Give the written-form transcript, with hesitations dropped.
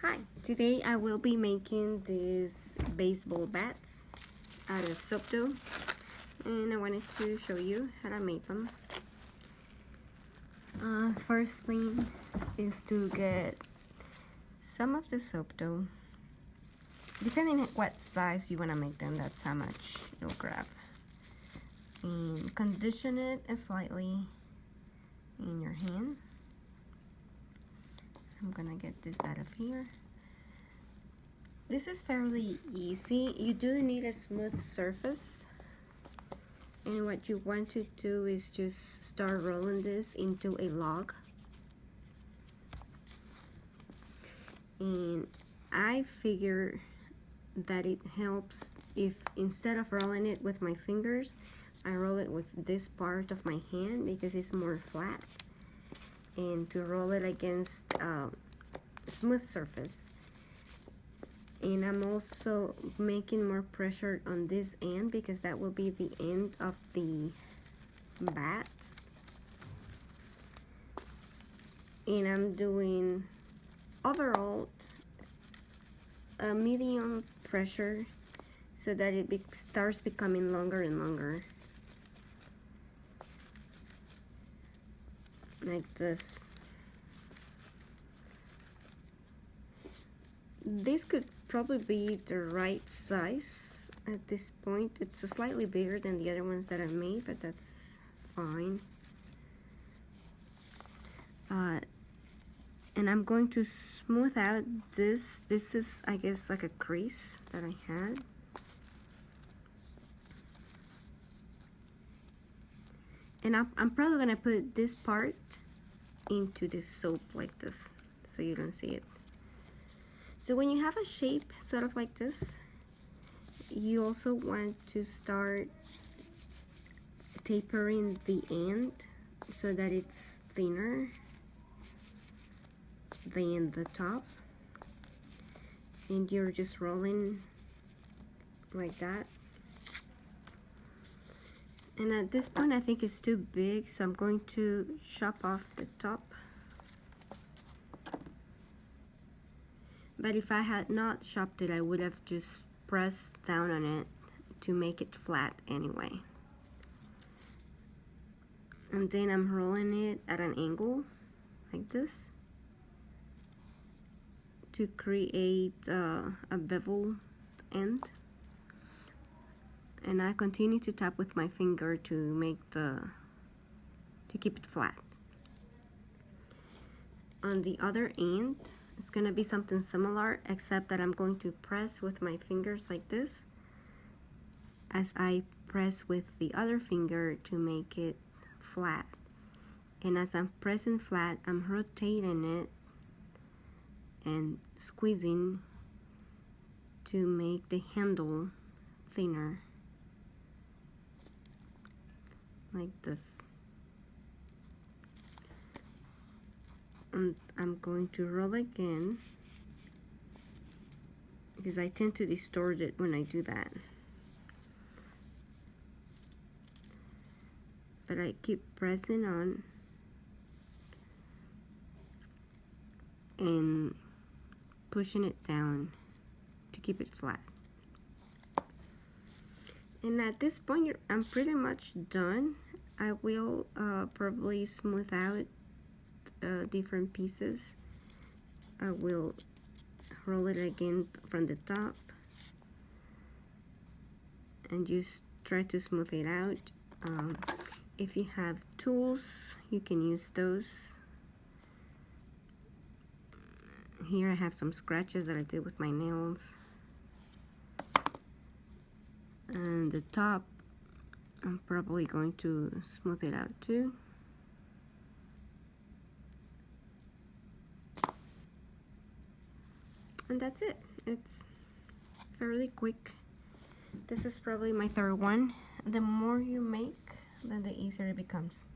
Hi, today I will be making these baseball bats out of soap dough, and I wanted to show you how I made them. First thing is to get some of the soap dough. Depending on what size you want to make them, that's how much you'll grab. And condition it slightly in your hand. I'm gonna get this out of here. This is fairly easy. You do need a smooth surface, and what you want to do is just start rolling this into a log. And I figure that it helps if instead of rolling it with my fingers, I roll it with this part of my hand because it's more flat, and to roll it against a smooth surface. And I'm also making more pressure on this end because that will be the end of the bat. And I'm doing overall a medium pressure so that it starts becoming longer and longer, like this. This could probably be the right size at this point. It's slightly bigger than the other ones that I've made, but that's fine. And I'm going to smooth out this. This is, I guess, like a crease that I had. And I'm probably gonna put this part into the soap like this, so you don't see it. So when you have a shape sort of like this, you also want to start tapering the end so that it's thinner than the top. And you're just rolling like that. And at this point, I think it's too big, so I'm going to chop off the top. But if I had not chopped it, I would have just pressed down on it to make it flat anyway. And then I'm rolling it at an angle, like this, to create a bevel end. And I continue to tap with my finger to keep it flat. On the other end, it's gonna be something similar, except that I'm going to press with my fingers like this, as I press with the other finger to make it flat. And as I'm pressing flat, I'm rotating it and squeezing to make the handle thinner, like this. And I'm going to roll again because I tend to distort it when I do that. But I keep pressing on and pushing it down to keep it flat. And at this point, I'm pretty much done. I will probably smooth out different pieces. I will roll it again from the top and just try to smooth it out. If you have tools, you can use those. Here I have some scratches that I did with my nails. And the top, I'm probably going to smooth it out too. And that's it. It's fairly quick. This is probably my third one. The more you make, then the easier it becomes.